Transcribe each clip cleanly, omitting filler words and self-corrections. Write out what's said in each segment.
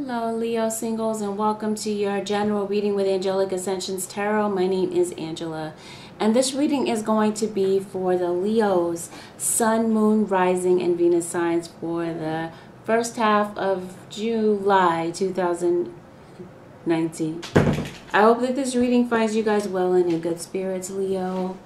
Hello, Leo singles, and welcome to your general reading with Angelic Ascensions Tarot. My name is Angela, and this reading is going to be for the Leos, Sun, Moon, Rising, and Venus signs for the first half of July 2019. I hope that this reading finds you guys well and in good spirits, Leo.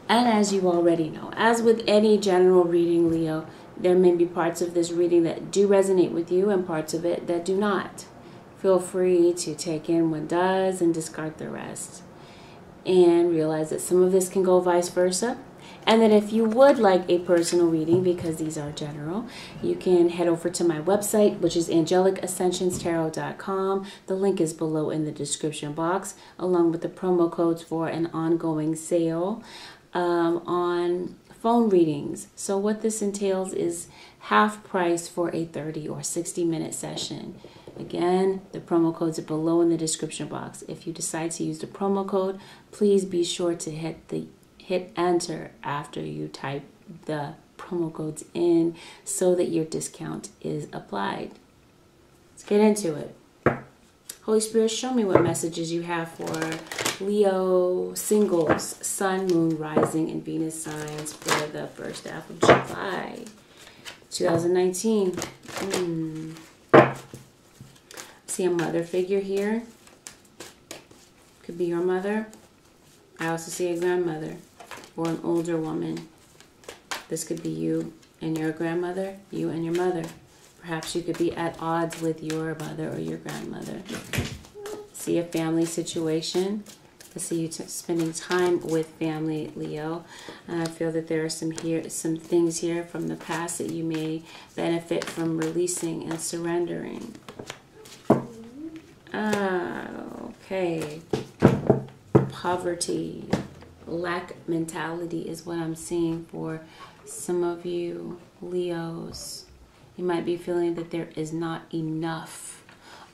And as you already know, as with any general reading, Leo, there may be parts of this reading that do resonate with you and parts of it that do not. Feel free to take in what does and discard the rest. And realize that some of this can go vice versa. And that if you would like a personal reading, because these are general, you can head over to my website, which is AngelicAscensionsTarot.com. The link is below in the description box, along with the promo codes for an ongoing sale on phone readings. So what this entails is half price for a 30 or 60-minute session. Again, the promo codes are below in the description box. If you decide to use the promo code, please be sure to hit enter after you type the promo codes in so that your discount is applied. Let's get into it. Holy Spirit, show me what messages you have for Leo singles, Sun, Moon, Rising, and Venus signs for the first half of July 2019. See a mother figure here. Could be your mother. I also see a grandmother or an older woman. This could be you and your grandmother, you and your mother. Perhaps you could be at odds with your mother or your grandmother. See a family situation. I see you spending time with family, Leo. And I feel that there are some things here from the past that you may benefit from releasing and surrendering. Okay. Poverty, lack mentality is what I'm seeing for some of you Leos. You might be feeling that there is not enough,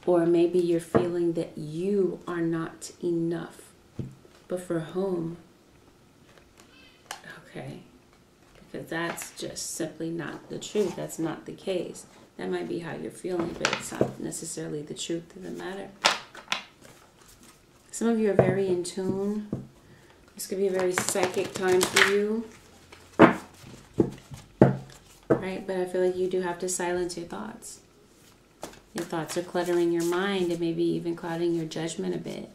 or maybe you're feeling that you are not enough. But for whom? Okay, because that's just simply not the truth. That's not the case. That might be how you're feeling, but it's not necessarily the truth of the matter. Some of you are very in tune. This could be a very psychic time for you. Right? But I feel like you do have to silence your thoughts. Your thoughts are cluttering your mind and maybe even clouding your judgment a bit.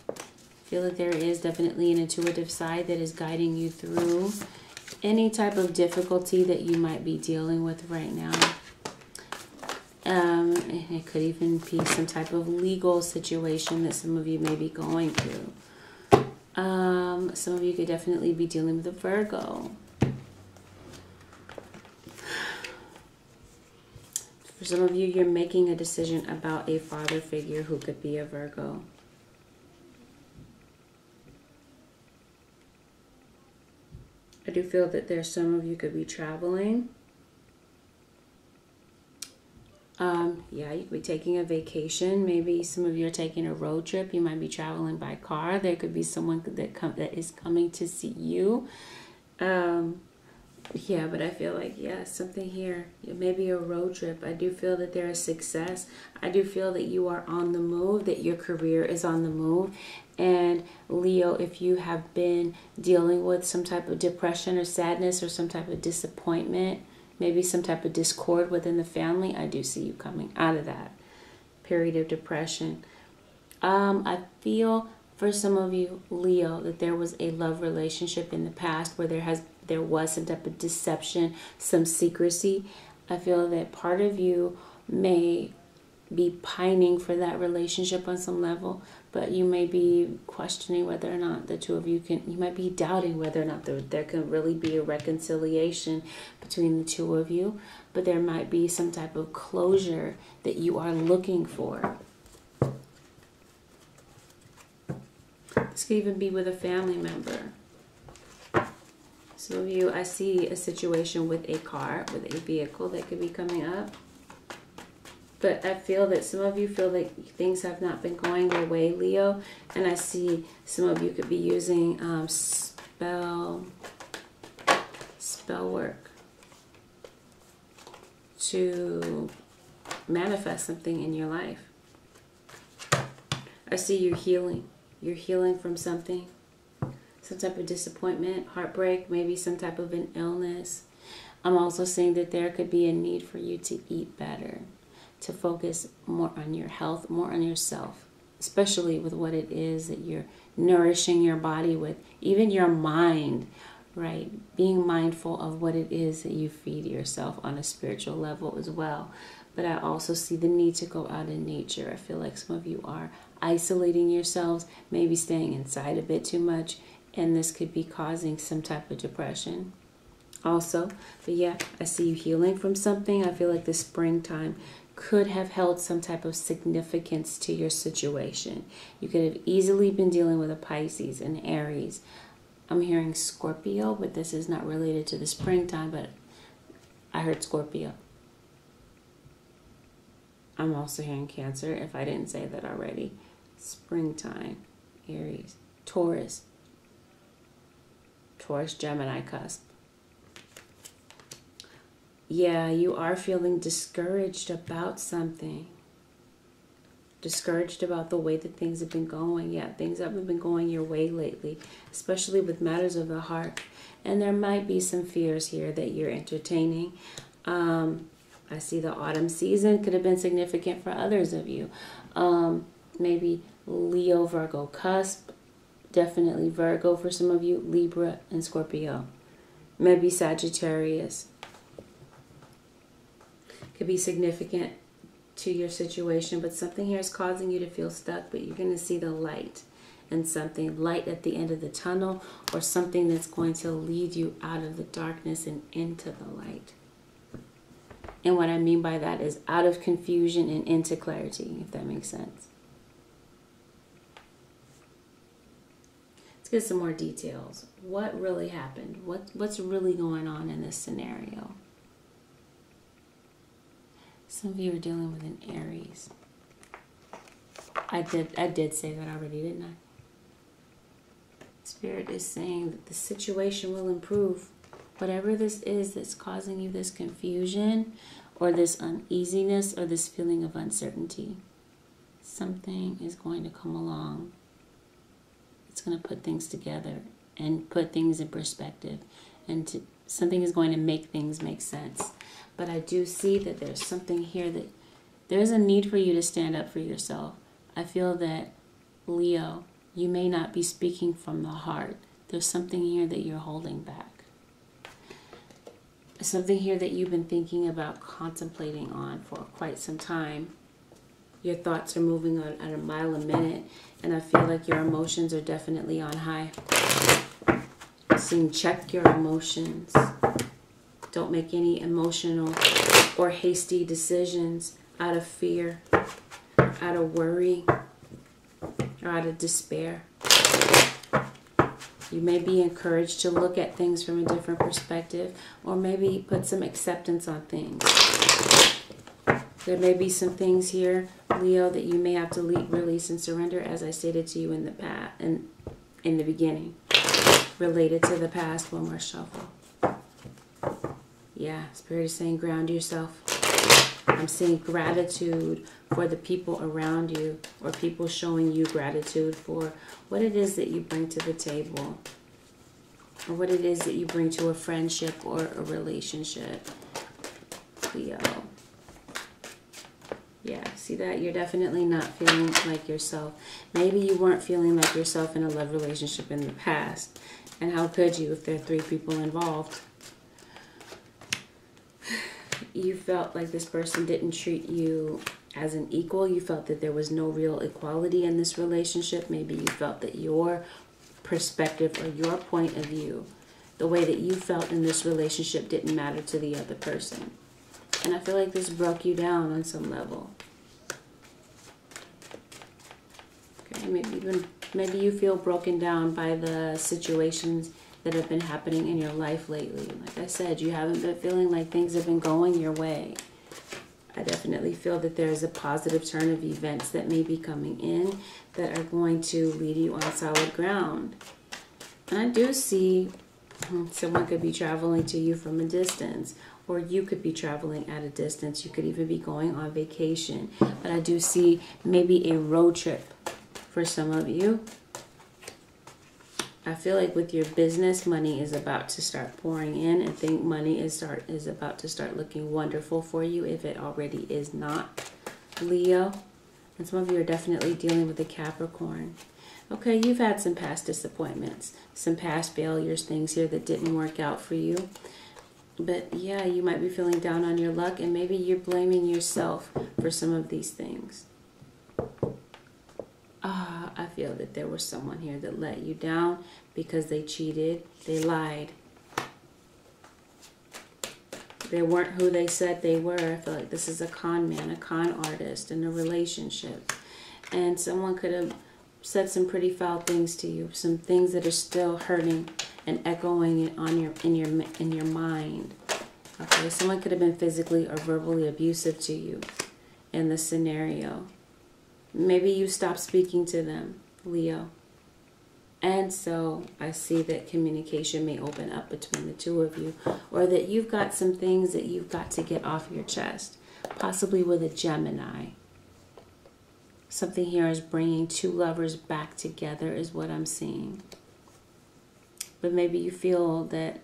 I feel that there is definitely an intuitive side that is guiding you through any type of difficulty that you might be dealing with right now. It could even be some type of legal situation that some of you may be going through. Some of you could definitely be dealing with a Virgo. For some of you, you're making a decision about a father figure who could be a Virgo. I do feel that there's some of you could be traveling. Yeah, you could be taking a vacation. Maybe some of you are taking a road trip. You might be traveling by car. There could be someone that is coming to see you. Yeah, but I feel like, yeah, something here. Maybe a road trip. I do feel that there is success. I do feel that you are on the move, that your career is on the move. And Leo, if you have been dealing with some type of depression or sadness or some type of disappointment, maybe some type of discord within the family, I do see you coming out of that period of depression. I feel for some of you, Leo, that there was a love relationship in the past where there was some type of deception, some secrecy. I feel that part of you may be pining for that relationship on some level, but you may be questioning whether or not the two of you you might be doubting whether or not there can really be a reconciliation between the two of you, but there might be some type of closure that you are looking for. This could even be with a family member. Some of you, I see a situation with a car, with a vehicle that could be coming up. But I feel that some of you feel like things have not been going your way, Leo. And I see some of you could be using spell work to manifest something in your life. I see you healing. You're healing from something. Some type of disappointment, heartbreak, maybe some type of an illness. I'm also seeing that there could be a need for you to eat better, to focus more on your health, more on yourself, especially with what it is that you're nourishing your body with, even your mind, right? Being mindful of what it is that you feed yourself on a spiritual level as well. But I also see the need to go out in nature. I feel like some of you are isolating yourselves, maybe staying inside a bit too much, and this could be causing some type of depression also. But yeah, I see you healing from something. I feel like the springtime could have held some type of significance to your situation. You could have easily been dealing with a Pisces, an Aries. I'm hearing Scorpio, but this is not related to the springtime, but I heard Scorpio. I'm also hearing Cancer, if I didn't say that already. Springtime, Aries, Taurus, Gemini cusp. Yeah, you are feeling discouraged about something. Discouraged about the way that things have been going. Yeah, things haven't been going your way lately, especially with matters of the heart. And there might be some fears here that you're entertaining. I see the autumn season could have been significant for others of you. Maybe Leo, Virgo cusp. Definitely Virgo for some of you. Libra and Scorpio. Maybe Sagittarius. Could be significant to your situation, but something here is causing you to feel stuck, but you're going to see the light and something light at the end of the tunnel, or something that's going to lead you out of the darkness and into the light. And what I mean by that is out of confusion and into clarity, if that makes sense. Let's get some more details. What really happened? What's really going on in this scenario? Some of you are dealing with an Aries. I did say that already, didn't I? Spirit is saying that the situation will improve. Whatever this is that's causing you this confusion or this uneasiness or this feeling of uncertainty, something is going to come along. It's going to put things together and put things in perspective, and something is going to make things make sense. But I do see that there's something here that there's a need for you to stand up for yourself. I feel that, Leo, you may not be speaking from the heart. There's something here that you're holding back. Something here that you've been thinking about, contemplating on for quite some time. Your thoughts are moving on at a mile a minute, and I feel like your emotions are definitely on high. Check your emotions. Don't make any emotional or hasty decisions out of fear, out of worry, or out of despair. You may be encouraged to look at things from a different perspective, or maybe put some acceptance on things. There may be some things here, Leo, that you may have to release and surrender, as I stated to you in the past, in the beginning, related to the past. One more shuffle. Yeah, Spirit is saying ground yourself. I'm seeing gratitude for the people around you, or people showing you gratitude for what it is that you bring to the table, or what it is that you bring to a friendship or a relationship, Leo. Yeah, see that? You're definitely not feeling like yourself. Maybe you weren't feeling like yourself in a love relationship in the past. And how could you if there are 3 people involved? You felt like this person didn't treat you as an equal. You felt that there was no real equality in this relationship. Maybe you felt that your perspective or your point of view, the way that you felt in this relationship, didn't matter to the other person. And I feel like this broke you down on some level. Okay, maybe you feel broken down by the situations that have been happening in your life lately. Like I said, you haven't been feeling like things have been going your way. I definitely feel that there's a positive turn of events that may be coming in that are going to lead you on solid ground. And I do see someone could be traveling to you from a distance, or you could be traveling at a distance. You could even be going on vacation. But I do see maybe a road trip for some of you. I feel like with your business, money is about to start pouring in. I think money is about to start looking wonderful for you if it already is not, Leo. And some of you are definitely dealing with a Capricorn. Okay, you've had some past disappointments, some past failures, things here that didn't work out for you. But yeah, you might be feeling down on your luck, and maybe you're blaming yourself for some of these things. I feel that there was someone here that let you down because they cheated, they lied. They weren't who they said they were. I feel like this is a con man, a con artist in a relationship. And someone could have said some pretty foul things to you, some things that are still hurting and echoing on in your mind. Okay, someone could have been physically or verbally abusive to you in this scenario. Maybe you stopped speaking to them, Leo. And so I see that communication may open up between the two of you, or that you've got some things that you've got to get off your chest, possibly with a Gemini. Something here is bringing two lovers back together is what I'm seeing. But maybe you feel that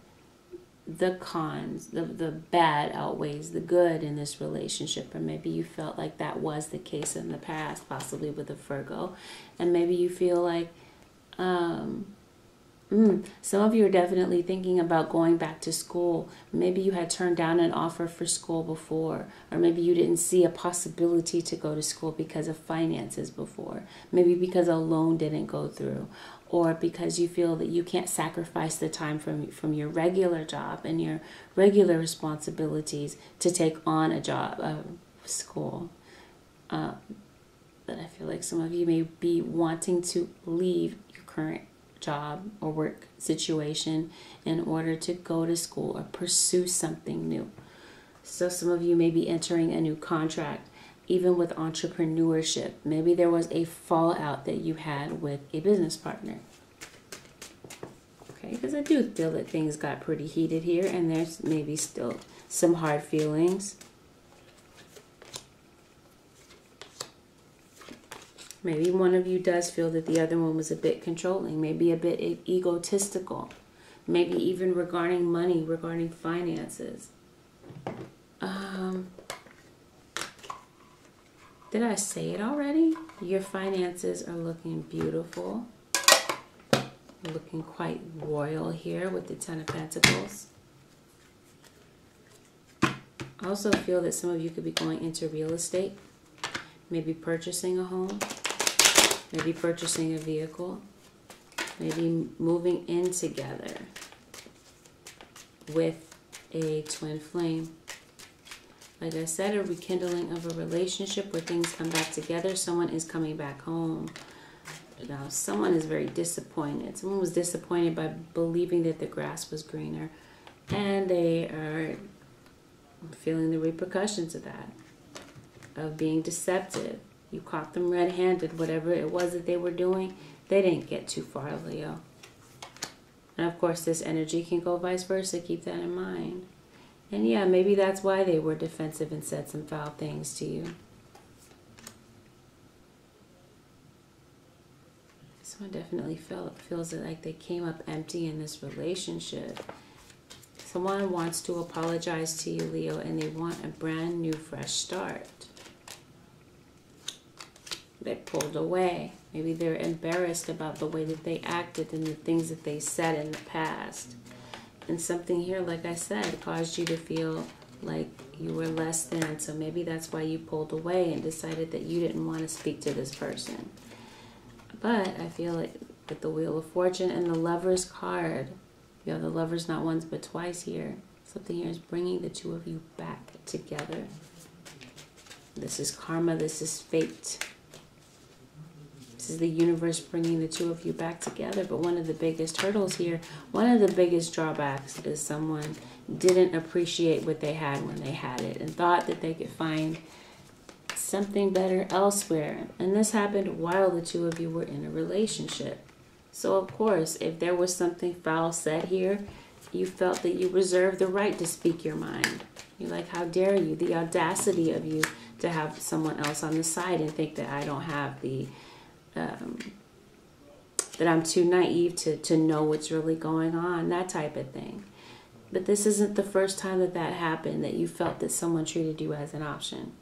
the cons, the bad outweighs the good in this relationship. Or maybe you felt like that was the case in the past, possibly with a Virgo. And maybe you feel like some of you are definitely thinking about going back to school. Maybe you had turned down an offer for school before, or maybe you didn't see a possibility to go to school because of finances before. Maybe because a loan didn't go through, or because you feel that you can't sacrifice the time from your regular job and your regular responsibilities to take on a job, school. But I feel like some of you may be wanting to leave your current job or work situation in order to go to school or pursue something new. So some of you may be entering a new contract, even with entrepreneurship. Maybe there was a fallout that you had with a business partner. Okay, because I do feel that things got pretty heated here, and there's maybe still some hard feelings. Maybe one of you does feel that the other one was a bit controlling, maybe a bit egotistical, maybe even regarding money, regarding finances. Did I say it already? Your finances are looking beautiful. Looking quite royal here with the Ten of Pentacles. I also feel that some of you could be going into real estate, maybe purchasing a home. Maybe purchasing a vehicle, maybe moving in together with a twin flame. Like I said, a rekindling of a relationship where things come back together. Someone is coming back home. Now, someone is very disappointed. Someone was disappointed by believing that the grass was greener, and they are feeling the repercussions of that, of being deceptive. You caught them red-handed. Whatever it was that they were doing, they didn't get too far, Leo. And of course, this energy can go vice versa. Keep that in mind. And yeah, maybe that's why they were defensive and said some foul things to you. Someone definitely feels like they came up empty in this relationship. Someone wants to apologize to you, Leo, and they want a brand new, fresh start. They pulled away. Maybe they're embarrassed about the way that they acted and the things that they said in the past. And something here, like I said, caused you to feel like you were less than. So maybe that's why you pulled away and decided that you didn't want to speak to this person. But I feel like with the Wheel of Fortune and the Lover's card, you have the Lovers not once but twice here. Something here is bringing the two of you back together. This is karma. This is fate. This is the universe bringing the two of you back together. But one of the biggest hurdles here, one of the biggest drawbacks is someone didn't appreciate what they had when they had it and thought that they could find something better elsewhere. And this happened while the two of you were in a relationship. So of course, if there was something foul said here, you felt that you reserved the right to speak your mind. You're like, how dare you? The audacity of you to have someone else on the side and think that I don't have the, that I'm too naive to know what's really going on, that type of thing. But this isn't the first time that that happened, that you felt that someone treated you as an option.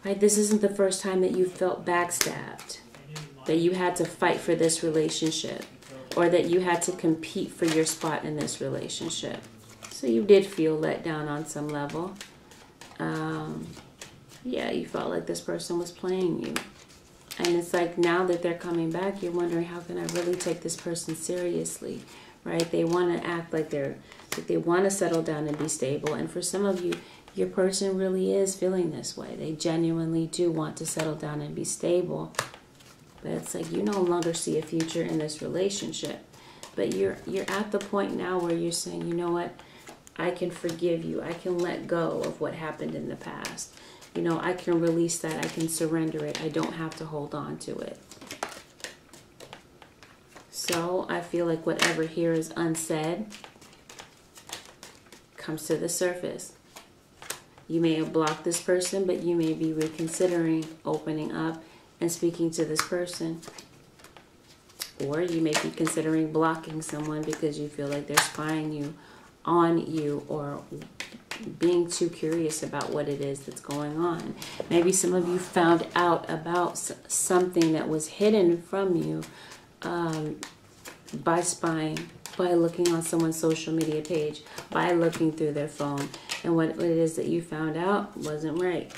Right? This isn't the first time that you felt backstabbed, that you had to fight for this relationship, or that you had to compete for your spot in this relationship. So you did feel let down on some level. Yeah, you felt like this person was playing you. And it's like now that they're coming back, you're wondering, how can I really take this person seriously? Right? They want to act like they want to settle down and be stable. And for some of you, your person really is feeling this way. They genuinely do want to settle down and be stable. But it's like you no longer see a future in this relationship. But you're at the point now where you're saying, you know what? I can forgive you. I can let go of what happened in the past. You know, I can release that. I can surrender it. I don't have to hold on to it. So I feel like whatever here is unsaid comes to the surface. You may have blocked this person, but you may be reconsidering opening up and speaking to this person. Or you may be considering blocking someone because you feel like they're spying on you or being too curious about what it is that's going on. Maybe some of you found out about something that was hidden from you by spying, by looking on someone's social media page, by looking through their phone. And what it is that you found out wasn't right.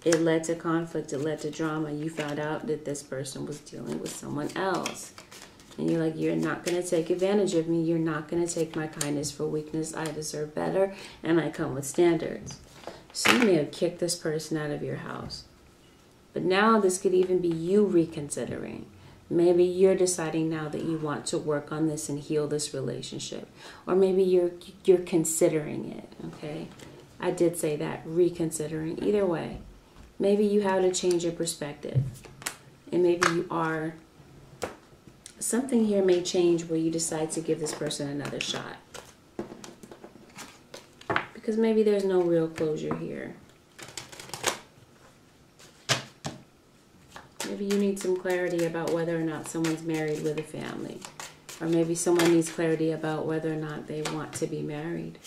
It led to conflict. It led to drama. You found out that this person was dealing with someone else. And you're like, you're not going to take advantage of me. You're not going to take my kindness for weakness. I deserve better, and I come with standards. So you may have kicked this person out of your house. But now this could even be you reconsidering. Maybe you're deciding now that you want to work on this and heal this relationship. Or maybe you're considering it, okay? I did say that, reconsidering. Either way, maybe you have to change your perspective. And maybe you are... Something here may change where you decide to give this person another shot. Because maybe there's no real closure here. Maybe you need some clarity about whether or not someone's married with a family. Or maybe someone needs clarity about whether or not they want to be married.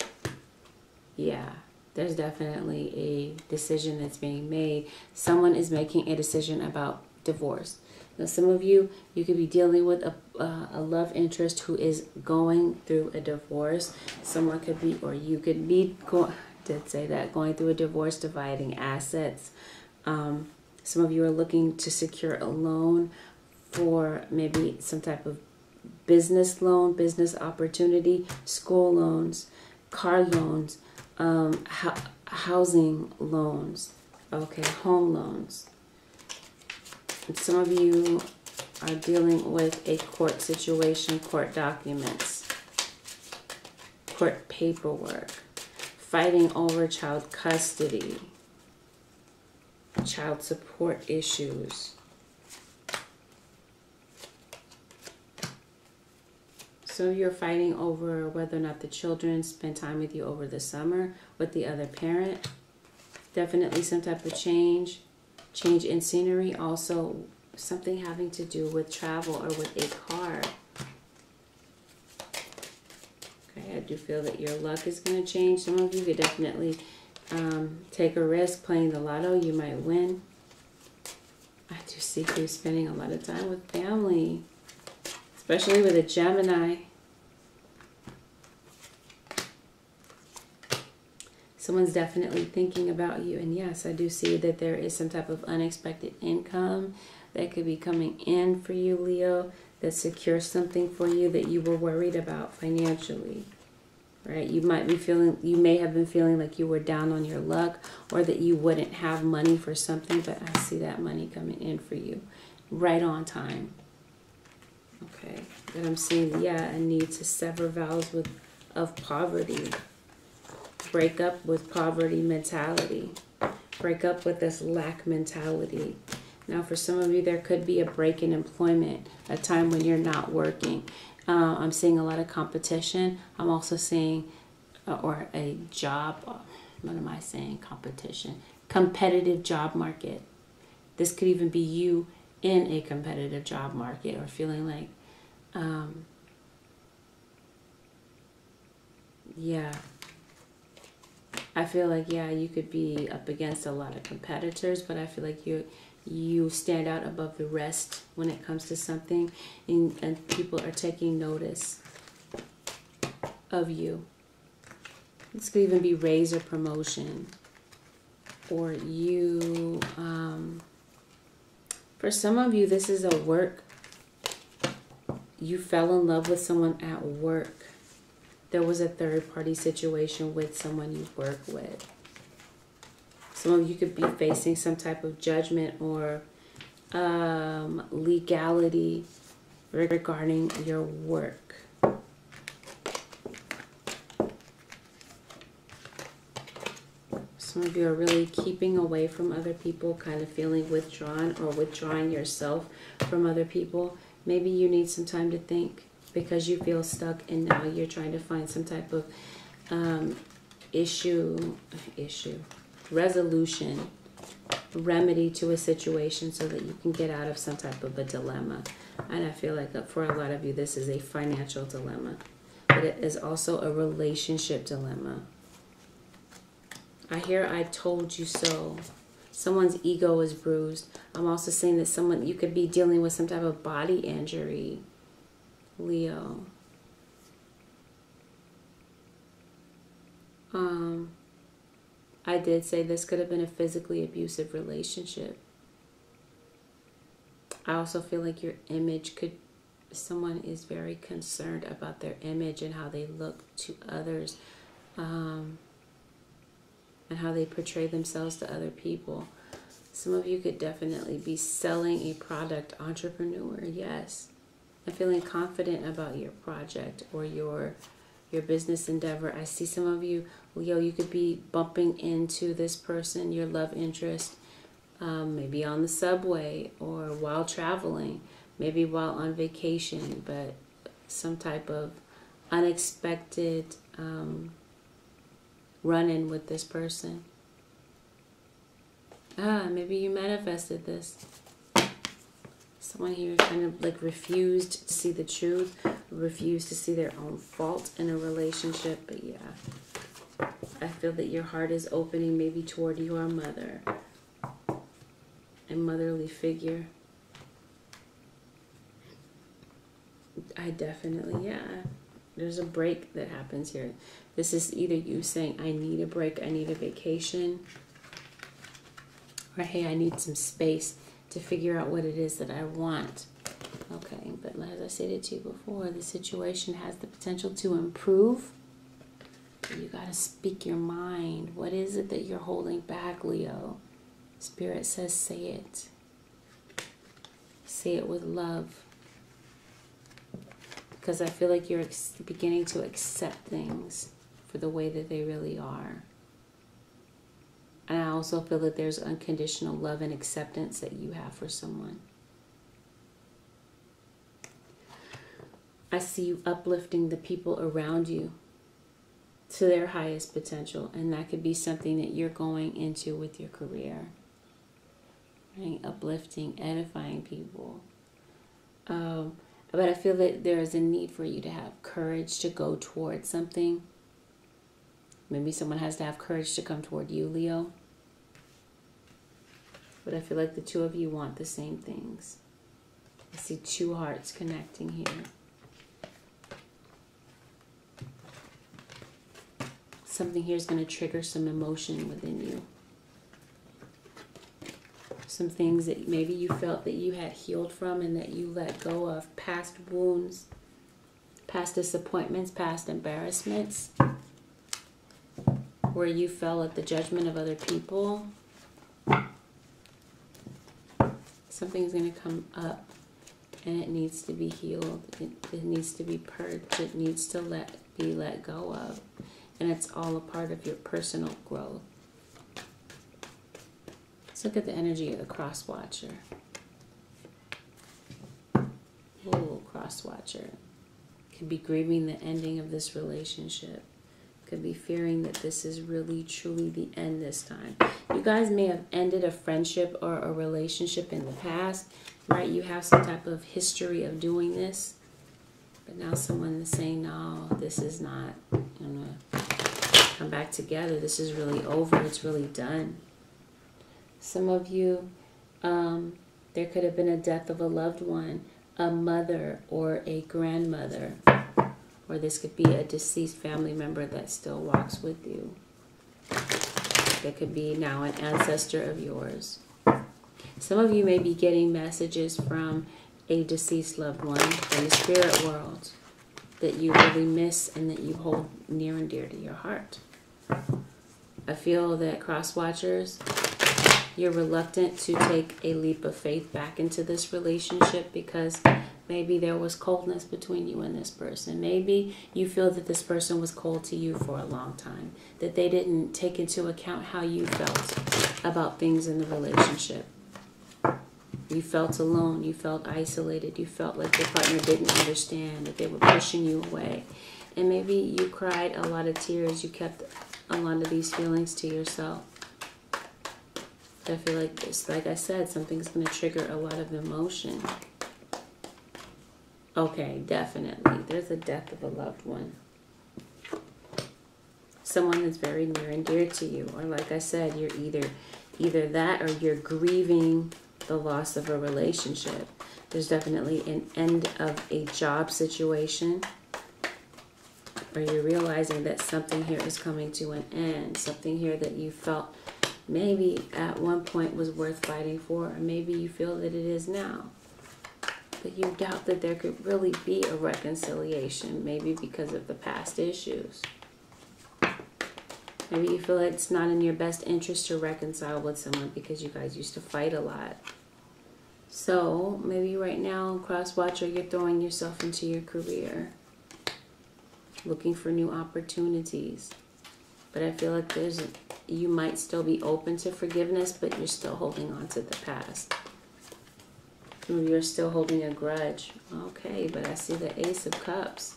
Yeah, there's definitely a decision that's being made. Someone is making a decision about divorce. Now, some of you could be dealing with a love interest who is going through a divorce. Someone could be, or you could be, going through a divorce, dividing assets. Some of you are looking to secure a loan for maybe some type of business loan, business opportunity, school loans, car loans, housing loans, okay, home loans. And some of you are dealing with a court situation, court documents, court paperwork, fighting over child custody, child support issues. So you're fighting over whether or not the children spend time with you over the summer with the other parent. Definitely some type of change in scenery. Also something having to do with travel or with a car. Okay, I do feel that your luck is going to change. Some of you could definitely take a risk playing the lotto. You might win. I do see you spending a lot of time with family, especially with a Gemini. Someone's definitely thinking about you. And yes, I do see that there is some type of unexpected income that could be coming in for you, Leo, that secures something for you that you were worried about financially. Right? You may have been feeling like you were down on your luck, or that you wouldn't have money for something, but I see that money coming in for you right on time. Okay. But I'm seeing, yeah, a need to sever vows of poverty. Break up with poverty mentality. Break up with this lack mentality. Now, for some of you, there could be a break in employment, a time when you're not working. I'm seeing a lot of competition. I'm also seeing, or a job, what am I saying? Competition. Competitive job market. This could even be you in a competitive job market, or feeling like, yeah. I feel like, yeah, you could be up against a lot of competitors, but I feel like you stand out above the rest when it comes to something, and people are taking notice of you. This could even be raise or promotion, or you, for some of you, this is a work. You fell in love with someone at work. There was a third-party situation with someone you work with. Some of you could be facing some type of judgment or legality regarding your work. Some of you are really keeping away from other people, kind of feeling withdrawn, or withdrawing yourself from other people. Maybe you need some time to think, because you feel stuck, and now you're trying to find some type of resolution, remedy to a situation, so that you can get out of some type of a dilemma. And I feel like for a lot of you, this is a financial dilemma, but it is also a relationship dilemma. I hear "I told you so." Someone's ego is bruised. I'm also saying that you could be dealing with some type of body injury, Leo. I did say this could have been a physically abusive relationship. I also feel like your image someone is very concerned about their image and how they look to others, and how they portray themselves to other people. Some of you could definitely be selling a product, entrepreneur, yes. And feeling confident about your project or your business endeavor. I see some of you, Leo, you could be bumping into this person, your love interest, maybe on the subway or while traveling, maybe while on vacation, but some type of unexpected run-in with this person. Maybe you manifested this. Someone here kind of like refused to see the truth, refused to see their own fault in a relationship. But yeah, I feel that your heart is opening maybe toward your mother, a motherly figure. I definitely, yeah. There's a break that happens here. This is either you saying, I need a break, I need a vacation, or hey, I need some space to figure out what it is that I want. Okay, but as I stated to you before, the situation has the potential to improve. You got to speak your mind. What is it that you're holding back, Leo? Spirit says, say it. Say it with love. Because I feel like you're beginning to accept things for the way that they really are. And I also feel that there's unconditional love and acceptance that you have for someone. I see you uplifting the people around you to their highest potential. And that could be something that you're going into with your career. Right? Uplifting, edifying people. But I feel that there is a need for you to have courage to go towards something. Maybe someone has to have courage to come toward you, Leo. But I feel like the two of you want the same things. I see two hearts connecting here. Something here is going to trigger some emotion within you. Some things that maybe you felt that you had healed from and that you let go of. Past wounds, past disappointments, past embarrassments. Where you fell at the judgment of other people. Something's going to come up and it needs to be healed. It needs to be purged. It needs to be let go of. And it's all a part of your personal growth. Let's look at the energy of the cross watcher. Oh, cross watcher. Could be grieving the ending of this relationship. Could be fearing that this is really, truly the end this time. You guys may have ended a friendship or a relationship in the past, right? You have some type of history of doing this. But now someone is saying, no, this is not going to come back together. This is really over. It's really done. Some of you, there could have been a death of a loved one, a mother or a grandmother. Or this could be a deceased family member that still walks with you. That could be now an ancestor of yours. Some of you may be getting messages from a deceased loved one in the spirit world that you really miss and that you hold near and dear to your heart. I feel that cross watchers, you're reluctant to take a leap of faith back into this relationship because maybe there was coldness between you and this person. Maybe you feel that this person was cold to you for a long time, that they didn't take into account how you felt about things in the relationship. You felt alone, you felt isolated, you felt like your partner didn't understand, that they were pushing you away. And maybe you cried a lot of tears, you kept a lot of these feelings to yourself. I feel like this, like I said, something's going to trigger a lot of emotion. Okay, definitely. There's a death of a loved one. Someone that's very near and dear to you. Or like I said, you're either that or you're grieving the loss of a relationship. There's definitely an end of a job situation. Or you're realizing that something here is coming to an end. Something here that you felt maybe at one point was worth fighting for. Or maybe you feel that it is now. But you doubt that there could really be a reconciliation. Maybe because of the past issues. Maybe you feel like it's not in your best interest to reconcile with someone because you guys used to fight a lot. So maybe right now, cross watcher, you're throwing yourself into your career, looking for new opportunities. But I feel like you might still be open to forgiveness, but you're still holding on to the past. Some of you are still holding a grudge. Okay, but I see the Ace of Cups.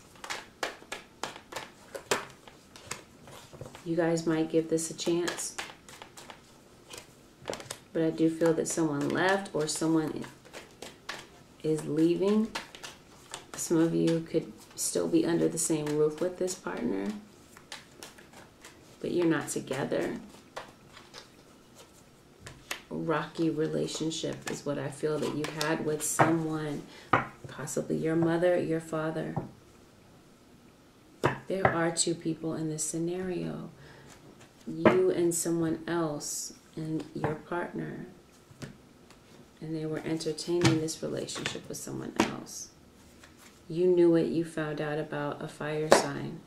You guys might give this a chance. But I do feel that someone left or someone is leaving. Some of you could still be under the same roof with this partner, but you're not together. A rocky relationship is what I feel that you had with someone, possibly your mother, your father. There are two people in this scenario. You and someone else and your partner. And they were entertaining this relationship with someone else. You knew it. You found out about a fire sign.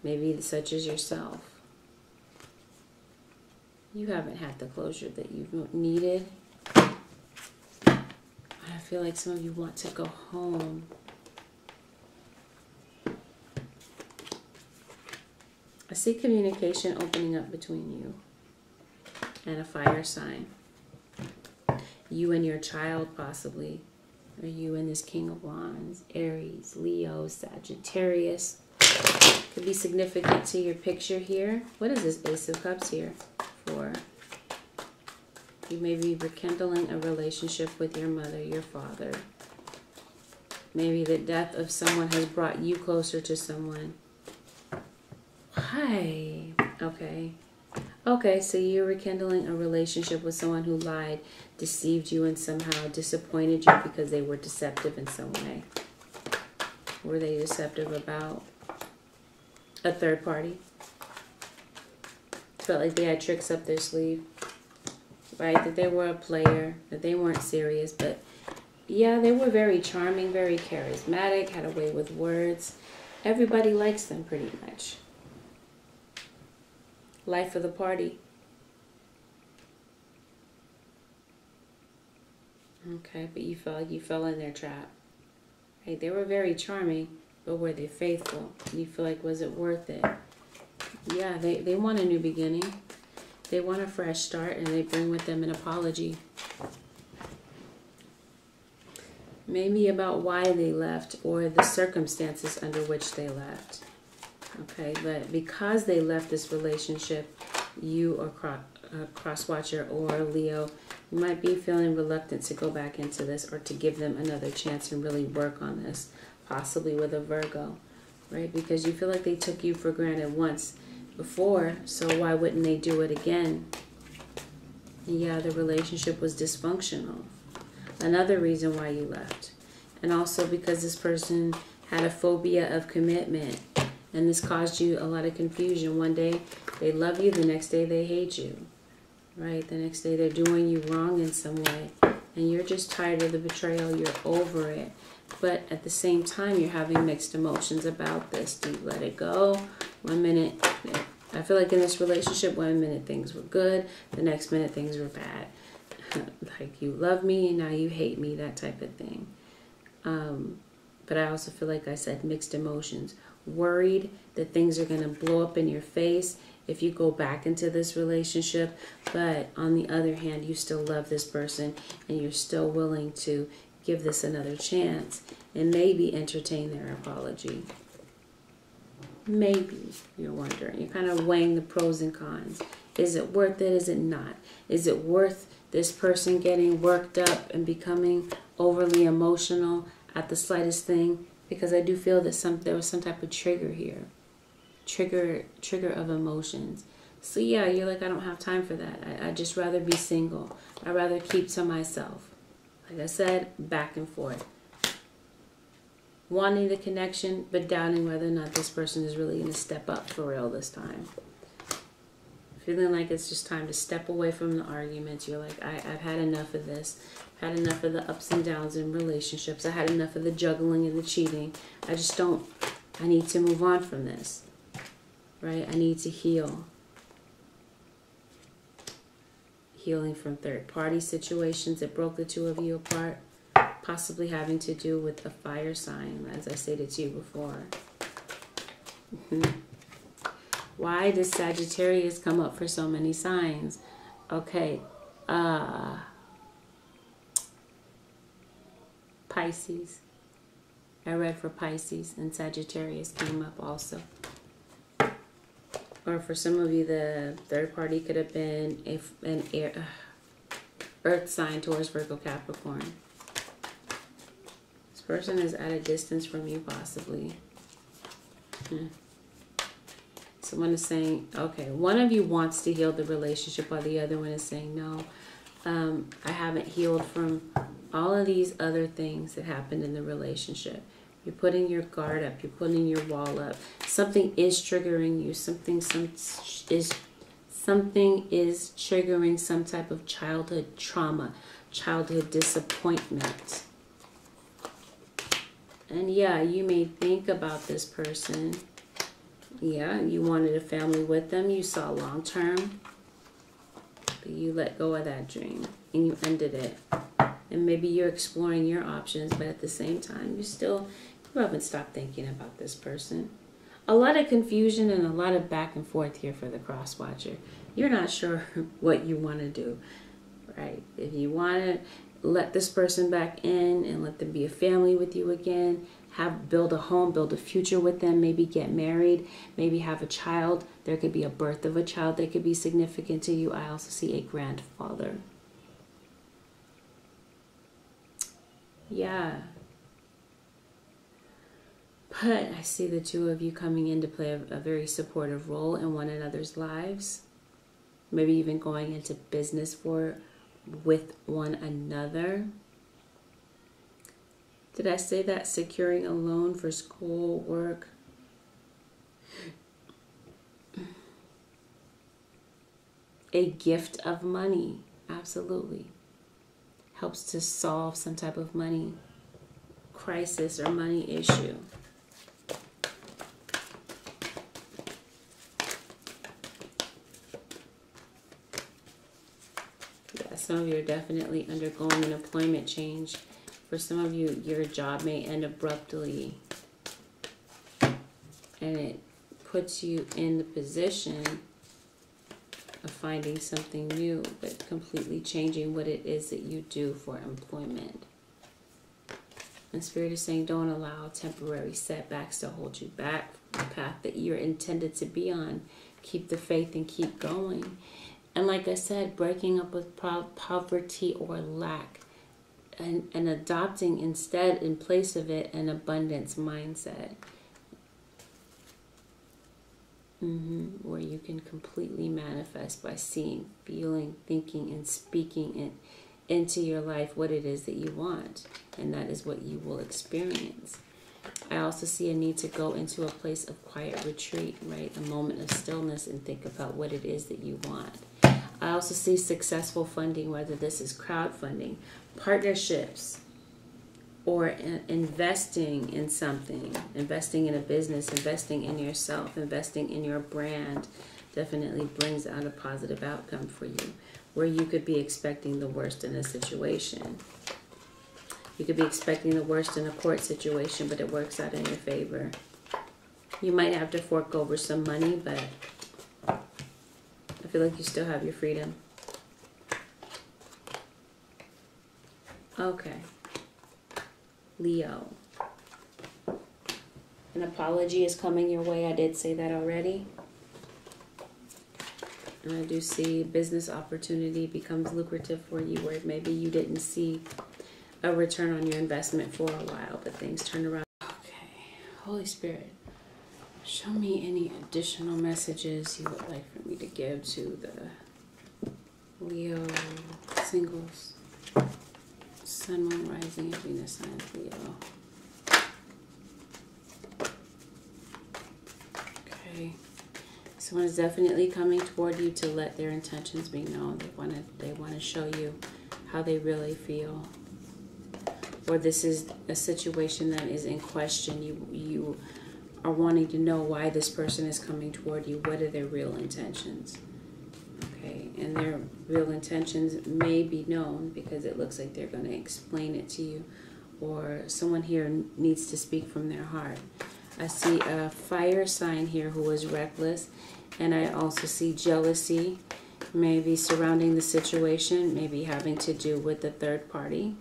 Maybe such as yourself. You haven't had the closure that you've needed. I feel like some of you want to go home. I see communication opening up between you and a fire sign. You and your child possibly. Or you and this King of Wands, Aries, Leo, Sagittarius. Could be significant to your picture here. What is this Ace of Cups here for? You may be rekindling a relationship with your mother, your father. Maybe the death of someone has brought you closer to someone. Why? Okay. Okay, so you're rekindling a relationship with someone who lied, deceived you, and somehow disappointed you because they were deceptive in some way. Were they deceptive about a third party? Felt like they had tricks up their sleeve, right? That they were a player, that they weren't serious, but yeah, they were very charming, very charismatic, had a way with words. Everybody likes them pretty much. Life of the party. Okay, but you felt like you fell in their trap. Hey, they were very charming, but were they faithful? You feel like, was it worth it? Yeah, they want a new beginning. They want a fresh start, and they bring with them an apology. Maybe about why they left or the circumstances under which they left. Okay, but because they left this relationship, you or cross watcher or Leo, you might be feeling reluctant to go back into this or to give them another chance and really work on this, possibly with a Virgo, right? Because you feel like they took you for granted once before, so why wouldn't they do it again? Yeah, the relationship was dysfunctional. Another reason why you left. And also because this person had a phobia of commitment. And this caused you a lot of confusion. One day they love you, the next day they hate you. Right? The next day they're doing you wrong in some way. And you're just tired of the betrayal. You're over it. But at the same time, you're having mixed emotions about this. Do you let it go? 1 minute, I feel like in this relationship, 1 minute things were good. The next minute things were bad. Like you love me and now you hate me, that type of thing. But I also feel like I said mixed emotions. Worried that things are going to blow up in your face if you go back into this relationship. But on the other hand, you still love this person and you're still willing to give this another chance and maybe entertain their apology. Maybe, you're wondering. You're kind of weighing the pros and cons. Is it worth it? Is it not? Is it worth this person getting worked up and becoming overly emotional at the slightest thing? Because I do feel that there was some type of trigger here. Trigger of emotions. So yeah, you're like, I don't have time for that. I'd just rather be single. I'd rather keep to myself. Like I said, back and forth. Wanting the connection, but doubting whether or not this person is really going to step up for real this time. Feeling like it's just time to step away from the arguments. You're like, I've had enough of this. I've had enough of the ups and downs in relationships. I had enough of the juggling and the cheating. I need to move on from this. Right? I need to heal. Healing from third-party situations that broke the two of you apart. Possibly having to do with a fire sign, as I stated to you before. Why does Sagittarius come up for so many signs? Okay. Pisces. I read for Pisces and Sagittarius came up also. Or for some of you, the third party could have been an earth sign, Taurus, Virgo, Capricorn. This person is at a distance from you, possibly. Someone is saying, okay, one of you wants to heal the relationship while the other one is saying, no, I haven't healed from all of these other things that happened in the relationship. You're putting your guard up. You're putting your wall up. Something is triggering you. Something is triggering some type of childhood trauma, childhood disappointment. And yeah, you may think about this person. Yeah, you wanted a family with them. You saw long term. But you let go of that dream and you ended it. And maybe you're exploring your options, but at the same time, you haven't stopped thinking about this person. A lot of confusion and a lot of back and forth here for the cross watcher. You're not sure what you want to do, right? If you want to let this person back in and let them be a family with you again, build a home, build a future with them, maybe get married, maybe have a child. There could be a birth of a child that could be significant to you. I also see a grandfather. Yeah. But I see the two of you coming in to play a very supportive role in one another's lives. Maybe even going into business with one another. Did I say that? Securing a loan for school, work. A gift of money. Absolutely. Helps to solve some type of money crisis or money issue. Yeah, some of you are definitely undergoing an employment change. For some of you, your job may end abruptly. And it puts you in the position of finding something new, but completely changing what it is that you do for employment. And Spirit is saying, don't allow temporary setbacks to hold you back from the path that you're intended to be on. Keep the faith and keep going. And like I said, breaking up with poverty or lack, and adopting instead, in place of it, an abundance mindset. Where you can completely manifest by seeing, feeling, thinking, and speaking it into your life what it is that you want. And that is what you will experience. I also see a need to go into a place of quiet retreat, right? A moment of stillness and think about what it is that you want. I also see successful funding, whether this is crowdfunding, partnerships, or investing in something, investing in a business, investing in yourself, investing in your brand, definitely brings out a positive outcome for you, where you could be expecting the worst in a situation. You could be expecting the worst in a court situation, but it works out in your favor. You might have to fork over some money, but I feel like you still have your freedom. Okay. Leo. An apology is coming your way. I did say that already. And I do see business opportunity becomes lucrative for you, where maybe you didn't see a return on your investment for a while, but things turn around. Okay. Holy Spirit, show me any additional messages you would like for me to give to the Leo singles. Sun, Moon, Rising, and Venus sign, Leo. Okay. Someone is definitely coming toward you to let their intentions be known. They want to show you how they really feel. Or this is a situation that is in question. You are wanting to know why this person is coming toward you. What are their real intentions? Okay, and their real intentions may be known because it looks like they're going to explain it to you, or someone here needs to speak from their heart. I see a fire sign here who is reckless, and I also see jealousy, maybe surrounding the situation, maybe having to do with the third party.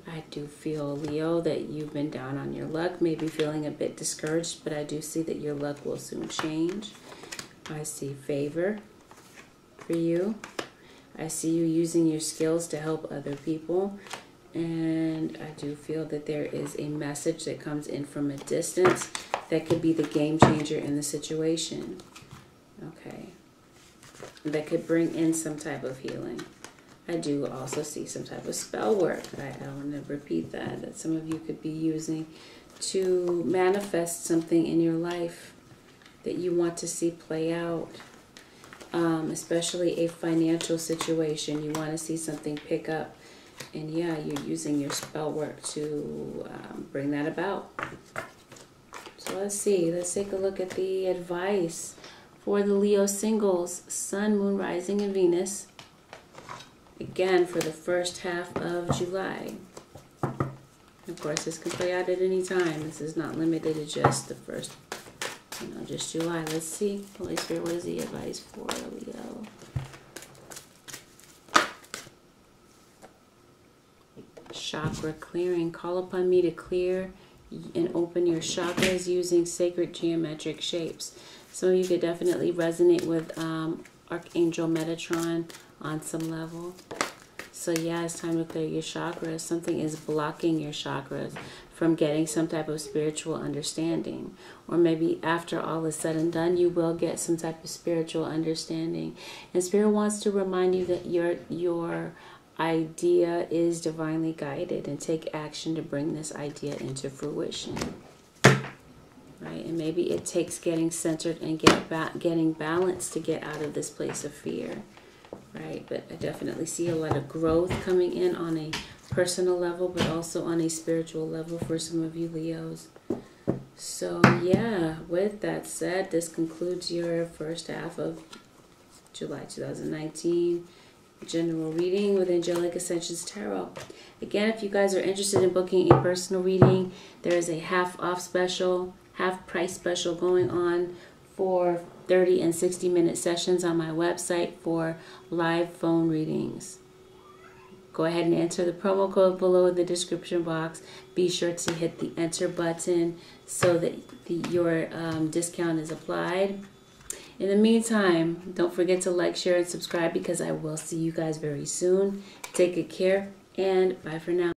I do feel, Leo, that you've been down on your luck, maybe feeling a bit discouraged, but I do see that your luck will soon change. I see favor for you. I see you using your skills to help other people, and I do feel that there is a message that comes in from a distance that could be the game changer in the situation. Okay, that could bring in some type of healing. I do also see some type of spell work. I want to repeat that some of you could be using to manifest something in your life that you want to see play out. Especially a financial situation. You want to see something pick up. And yeah, you're using your spell work to bring that about. So let's see. Let's take a look at the advice for the Leo singles. Sun, Moon, Rising, and Venus. Again, for the first half of July. Of course, this can play out at any time. This is not limited to just the first, just July. Let's see. Holy Spirit, what is the advice for Leo? Chakra clearing. Call upon me to clear and open your chakras using sacred geometric shapes. Some of you could definitely resonate with Archangel Metatron on some level. So yeah, it's time to clear your chakras. Something is blocking your chakras from getting some type of spiritual understanding. Or maybe after all is said and done, you will get some type of spiritual understanding. And Spirit wants to remind you that your idea is divinely guided, and take action to bring this idea into fruition. Right? And maybe it takes getting centered and getting balanced to get out of this place of fear. Right? But I definitely see a lot of growth coming in on a personal level, but also on a spiritual level for some of you Leos. So yeah, with that said, this concludes your first half of July 2019 general reading with Angelic Ascensions Tarot. Again, if you guys are interested in booking a personal reading, there is a half price special going on for 30 and 60-minute sessions on my website for live phone readings. go ahead and enter the promo code below in the description box. Be sure to hit the enter button so that your discount is applied. In the meantime, don't forget to like, share, and subscribe, because I will see you guys very soon. Take good care, and bye for now.